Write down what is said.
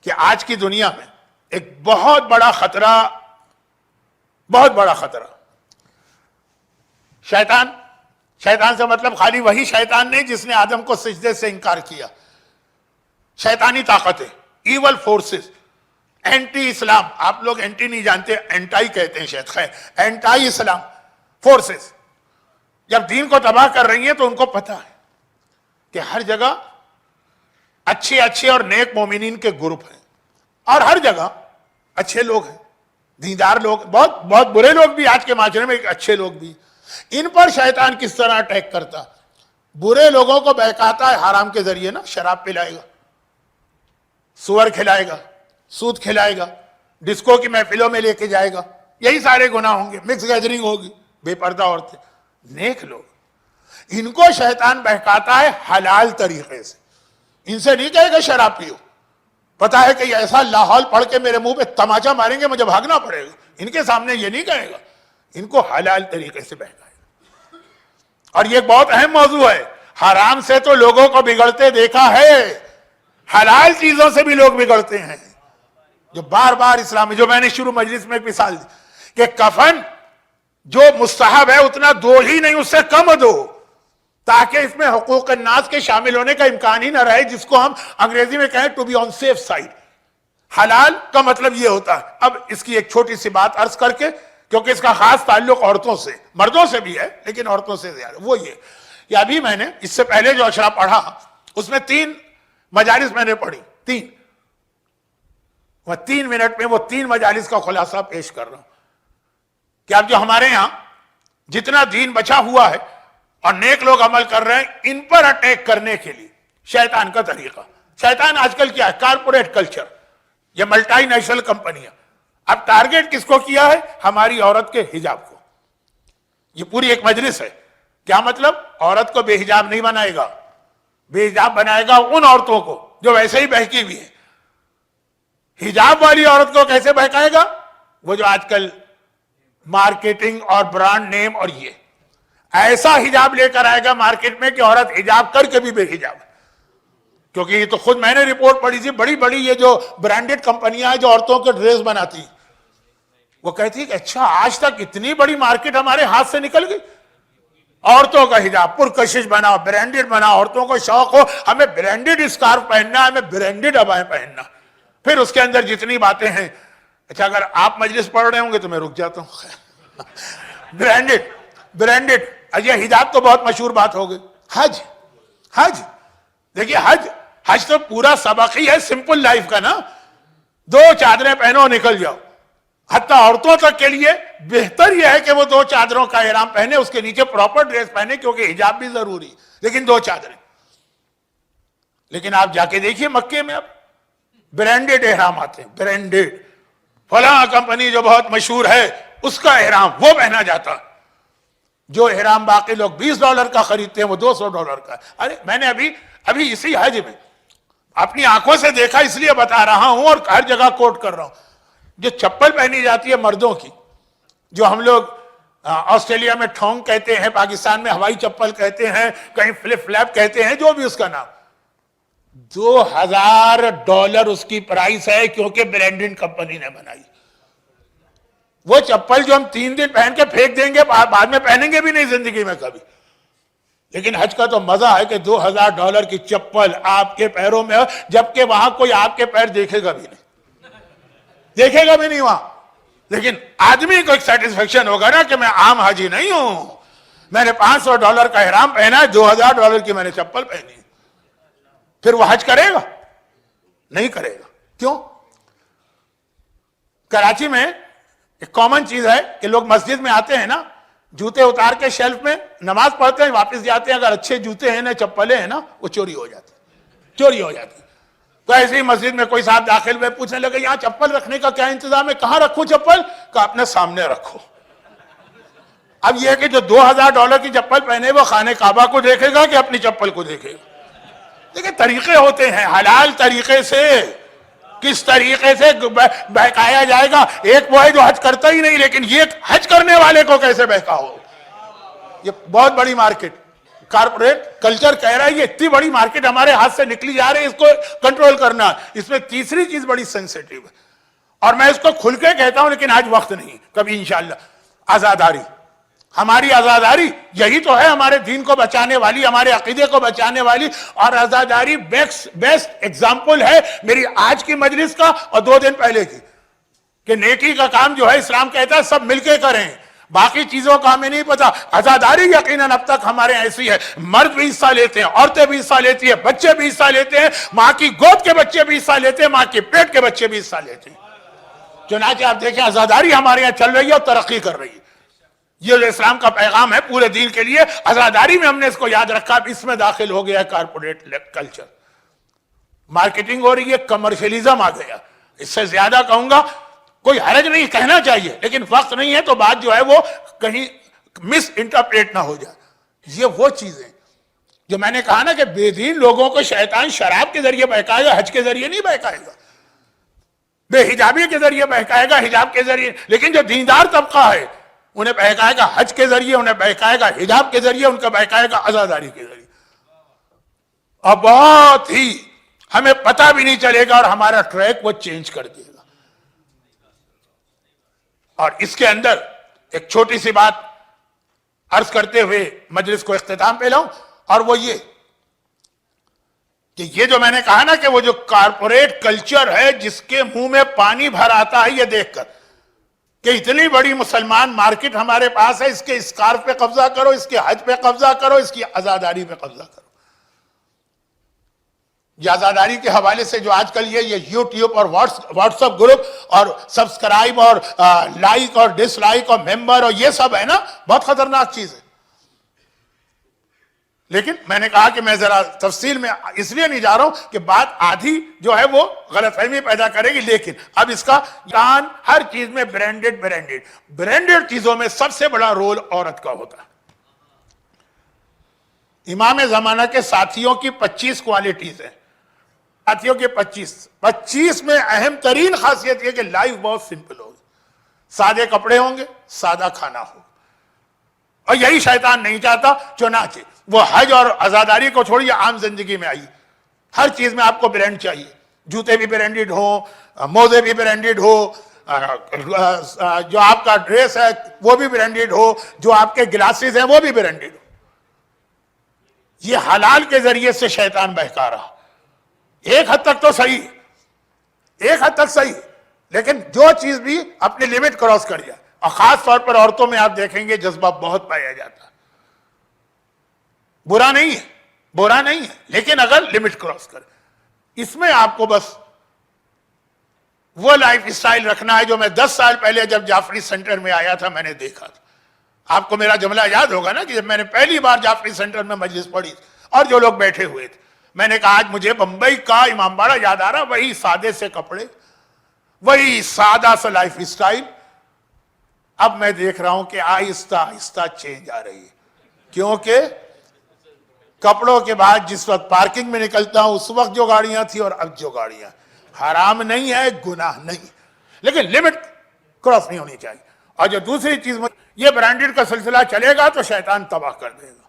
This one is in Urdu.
کہ آج کی دنیا میں ایک بہت بڑا خطرہ شیطان سے مطلب خالی وہی شیطان نہیں جس نے آدم کو سجدے سے انکار کیا. شیطانی طاقتیں، ایول فورسز، اینٹی اسلام. آپ لوگ اینٹی نہیں جانتے، اینٹائی کہتے ہیں شاید. خیر، اینٹائی اسلام فورسز جب دین کو تباہ کر رہی ہیں تو ان کو پتہ ہے کہ ہر جگہ اچھے اور نیک مومنین کے گروپ ہیں، اور ہر جگہ اچھے لوگ ہیں، دیندار لوگ، بہت بہت برے لوگ بھی آج کے معاشرے میں، اچھے لوگ بھی. ان پر شیطان کس طرح اٹیک کرتا؟ برے لوگوں کو بہکاتا ہے حرام کے ذریعے نا. شراب پلائے گا، سور کھلائے گا، سود کھلائے گا، ڈسکو کی محفلوں میں لے کے جائے گا. یہی سارے گناہ ہوں گے. مکس گیدرنگ ہوگی، بے پردہ عورتیں. نیک لوگ، ان کو شیطان بہکاتا ہے حلال طریقے سے. ان سے نہیں کہے گا شراب پیو، پتا ہے کہ ایسا لاحول پڑھ کے میرے منہ پہ تماچا ماریں گے، مجھے بھاگنا پڑے گا. ان کے سامنے یہ نہیں کہے گا، ان کو حلال طریقے سے بہکائے گا. اور یہ ایک بہت اہم موضوع ہے. حرام سے تو لوگوں کو بگڑتے دیکھا ہے، حلال چیزوں سے بھی لوگ بگڑتے ہیں. جو بار بار اسلام میں، جو میں نے شروع مجلس میں ایک مثال دی کہ کفن جو مستحب ہے اتنا دو ہی نہیں، اس سے کم دو، تاکہ اس میں حقوق الناس کے شامل ہونے کا امکان ہی نہ رہے، جس کو ہم انگریزی میں کہیں to be on safe side. حلال کا مطلب یہ ہوتا ہے. اب اس کی ایک چھوٹی سی بات عرض کر کے، کیونکہ اس کا خاص تعلق عورتوں سے، مردوں سے بھی ہے لیکن عورتوں سے زیادہ، وہ یہ کہ ابھی میں نے اس سے پہلے جو اشرا پڑھا اس میں 3 مجالس میں نے پڑھی. 3 منٹ میں وہ 3 مجالس کا خلاصہ پیش کر رہا ہوں کہ اب جو ہمارے یہاں جتنا دین بچا ہوا ہے اور نیک لوگ عمل کر رہے ہیں، ان پر اٹیک کرنے کے لیے شیطان کا طریقہ. شیطان آج کل کیا ہے؟ کارپوریٹ کلچر، یہ ملٹی نیشنل کمپنیاں. اب ٹارگٹ کس کو کیا ہے؟ ہماری عورت کے حجاب کو. یہ پوری ایک مجلس ہے. کیا مطلب؟ عورت کو بے حجاب نہیں بنائے گا، بے حجاب بنائے گا ان عورتوں کو جو ویسے ہی بہکی ہوئی ہیں. حجاب والی عورت کو کیسے بہکائے گا؟ وہ جو آج کل مارکیٹنگ اور برانڈ نیم اور یہ ایسا حجاب لے کر آئے گا مارکیٹ میں کہ عورت حجاب کر کے بھی بے حجاب ہے. کیونکہ یہ تو خود میں نے رپورٹ پڑھی تھی، بڑی بڑی یہ جو برانڈڈ کمپنیاں ہیں جو عورتوں کے ڈریس بناتی، وہ کہتی کہ اچھا آج تک اتنی بڑی مارکیٹ ہمارے ہاتھ سے نکل گئی. عورتوں کا حجاب پرکشش بنا، برانڈڈ بنا، عورتوں کو شوق ہو ہمیں برانڈڈ اسکارف پہننا، ہمیں برانڈڈ ابائیں پہننا. پھر اس کے اندر جتنی باتیں ہیں. اچھا اگر آپ مجلس پڑھ رہے ہوں گے تو میں رک جاتا ہوں. برانڈڈ یہ حجاب تو بہت مشہور بات ہو گئی. حج دیکھیے، حج تو پورا سبق ہی ہے سمپل لائف کا نا. 2 چادریں پہنو نکل جاؤ. حتیٰ عورتوں تک کے لیے بہتر یہ ہے کہ وہ 2 چادروں کا احرام پہنے، اس کے نیچے پراپر ڈریس پہنے، کیونکہ حجاب بھی ضروری، لیکن 2 چادریں. لیکن آپ جا کے دیکھیے مکے میں اب برانڈڈ احرام آتے ہیں. برانڈڈ فلاں کمپنی جو بہت مشہور ہے اس کا احرام وہ پہنا جاتا. جو احرام باقی لوگ $20 کا خریدتے ہیں وہ $200 کا. ارے میں نے ابھی اسی حج میں اپنی آنکھوں سے دیکھا، اس لیے بتا رہا ہوں اور ہر جگہ کوٹ کر رہا ہوں. جو چپل پہنی جاتی ہے مردوں کی، جو ہم لوگ آسٹریلیا میں ٹھونگ کہتے ہیں، پاکستان میں ہوائی چپل کہتے ہیں، کہیں فلپ فلیپ کہتے ہیں، جو بھی اس کا نام، $2000 اس کی پرائس ہے، کیونکہ برانڈڈ کمپنی نے بنائی. وہ چپل جو ہم 3 دن پہن کے پھینک دیں گے، بعد میں پہنیں گے بھی نہیں زندگی میں کبھی. لیکن حج کا تو مزہ ہے کہ $2000 کی چپل آپ کے پیروں میں، جبکہ وہاں کوئی آپ کے پیر دیکھے گا بھی نہیں وہاں. لیکن آدمی کو ایک سیٹسفیکشن ہوگا نا کہ میں عام حاجی نہیں ہوں، میں نے $500 کا احرام پہنا ہے، $2000 کی میں نے چپل پہنی. پھر وہ حج کرے گا؟ نہیں کرے گا. کیوں؟ کراچی میں ایک کامن چیز ہے کہ لوگ مسجد میں آتے ہیں نا، جوتے اتار کے شیلف میں نماز پڑھتے ہیں، واپس جاتے ہیں، اگر اچھے جوتے ہیں نا، چپلیں ہیں نا، وہ چوری ہو جاتی. تو ایسے ہی مسجد میں کوئی صاحب داخل ہوئے، پوچھنے لگے یہاں چپل رکھنے کا کیا انتظام ہے؟ کہاں رکھوں چپل؟ کہ اپنے سامنے رکھو. اب یہ کہ جو $2000 کی چپل پہنے وہ خانہ کعبہ کو دیکھے گا کہ اپنی چپل کو دیکھے گا؟ دیکھیں طریقے ہوتے ہیں، حلال طریقے سے کس طریقے سے بہکایا جائے گا. ایک وہ ہے جو حج کرتا ہی نہیں، لیکن یہ حج کرنے والے کو کیسے بہکا ہو. یہ بہت بڑی مارکیٹ. کارپوریٹ کلچر کہہ رہا ہے یہ اتنی بڑی مارکیٹ ہمارے ہاتھ سے نکلی جا رہی ہے, اس کو کنٹرول کرنا. اس میں تیسری چیز بڑی سینسیٹیو ہے اور میں اس کو کھل کے کہتا ہوں, لیکن آج وقت نہیں, کبھی انشاءاللہ. آزاداری, ہماری آزاداری یہی تو ہے ہمارے دین کو بچانے والی, ہمارے عقیدے کو بچانے والی. اور آزاداری بیسٹ ایگزامپل ہے میری آج کی مجلس کا اور 2 دن پہلے کی, کہ نیکی کا کام جو ہے اسلام کہتا ہے سب مل کے کریں, باقی چیزوں کا ہمیں نہیں پتا. آزاداری یقیناً اب تک ہمارے ایسی ہے, مرد بھی حصہ لیتے ہیں, عورتیں بھی حصہ لیتی ہیں, بچے بھی حصہ لیتے ہیں, ماں کی گود کے بچے بھی حصہ لیتے ہیں, ماں کے پیٹ کے بچے بھی حصہ لیتے ہیں. چنانچہ آپ دیکھیں آزاداری ہمارے یہاں چل رہی ہے اور ترقی کر رہی ہے. یہ جو اسلام کا پیغام ہے پورے دین کے لیے, آزاداری میں ہم نے اس کو یاد رکھا. اس میں داخل ہو گیا کارپوریٹ کلچر, مارکیٹنگ ہو رہی ہے, کمرشلزم آ گیا. اس سے زیادہ کہوں گا کوئی حرج نہیں, کہنا چاہیے, لیکن وقت نہیں ہے تو بات جو ہے وہ کہیں مس انٹرپریٹ نہ ہو جائے. یہ وہ چیزیں جو میں نے کہا نا کہ بے دین لوگوں کو شیطان شراب کے ذریعے بہکائے گا, حج کے ذریعے نہیں بہکائے گا, بے حجابی کے ذریعے بہکائے گا, حجاب کے ذریعے. لیکن جو دیندار طبقہ ہے انہیں بہکائے گا حج کے ذریعے, انہیں بہکائے گا حجاب کے ذریعے, ان کا بہکائے گا آزاداری کے ذریعے. اور بہت ہی ہمیں پتہ بھی نہیں چلے گا اور ہمارا ٹریک وہ چینج کر دے گا. اور اس کے اندر ایک چھوٹی سی بات عرض کرتے ہوئے مجلس کو اختتام پہ لاؤں, اور وہ یہ کہ یہ جو میں نے کہا نا کہ وہ جو کارپوریٹ کلچر ہے جس کے منہ میں پانی بھر آتا ہے یہ دیکھ کر کہ اتنی بڑی مسلمان مارکیٹ ہمارے پاس ہے, اس کے اسکارف پہ قبضہ کرو, اس کے حج پہ قبضہ کرو, اس کی آزاداری پہ قبضہ کرو. یہ آزاداری کے حوالے سے جو آج کل یہ یوٹیوب اور واٹس ایپ گروپ اور سبسکرائب اور لائک اور ڈس لائک اور ممبر اور یہ سب ہے نا, بہت خطرناک چیز ہے. لیکن میں نے کہا کہ میں ذرا تفصیل میں اس لیے نہیں جا رہا ہوں کہ بات آدھی جو ہے وہ غلط فہمی پیدا کرے گی. لیکن اب اس کا جان ہر چیز میں برانڈڈ چیزوں میں سب سے بڑا رول عورت کا ہوتا ہے. امام زمانہ کے ساتھیوں کی 25 کوالٹیز ہیں, ساتھیوں کے 25 میں اہم ترین خاصیت یہ کہ لائف بہت سمپل ہوگی, سادے کپڑے ہوں گے, سادہ کھانا ہوگا, اور یہی شیطان نہیں چاہتا. چنانچہ وہ حج اور آزاداری کو چھوڑیے, عام زندگی میں آئی, ہر چیز میں آپ کو برانڈ چاہیے. جوتے بھی برانڈڈ ہوں, موزے بھی برانڈڈ ہو, جو آپ کا ڈریس ہے وہ بھی برانڈڈ ہو, جو آپ کے گلاسز ہیں وہ بھی برانڈڈ ہو. یہ حلال کے ذریعے سے شیطان بہکا رہا. ایک حد تک تو صحیح, ایک حد تک صحیح, لیکن جو چیز بھی اپنی لمٹ کراس کر جائے, اور خاص طور پر عورتوں میں آپ دیکھیں گے جذبہ بہت پایا جاتا ہے. برا نہیں ہے, لیکن اگر لمٹ کراس کرے. اس میں آپ کو بس وہ لائف اسٹائل رکھنا ہے جو میں 10 سال پہلے جب جعفری سینٹر میں آیا تھا میں نے دیکھا تھا. آپ کو میرا جملہ یاد ہوگا نا کہ جب میں نے پہلی بار جعفری سینٹر میں مجلس پڑھی اور جو لوگ بیٹھے ہوئے تھے, میں نے کہا آج مجھے بمبئی کا امام باڑہ یاد آ رہا, وہی سادے سے کپڑے, وہی سادہ سا لائف اسٹائل. اب میں دیکھ رہا ہوں کہ آہستہ آہستہ چینج آ رہی ہے, کیونکہ کپڑوں کے بعد جس وقت پارکنگ میں نکلتا ہوں اس وقت جو گاڑیاں تھی اور اب جو گاڑیاں, حرام نہیں ہے, گناہ نہیں, لیکن لمٹ کراس نہیں ہونی چاہیے. اور جو دوسری چیز, یہ برانڈڈ کا سلسلہ چلے گا تو شیطان تباہ کر دے گا.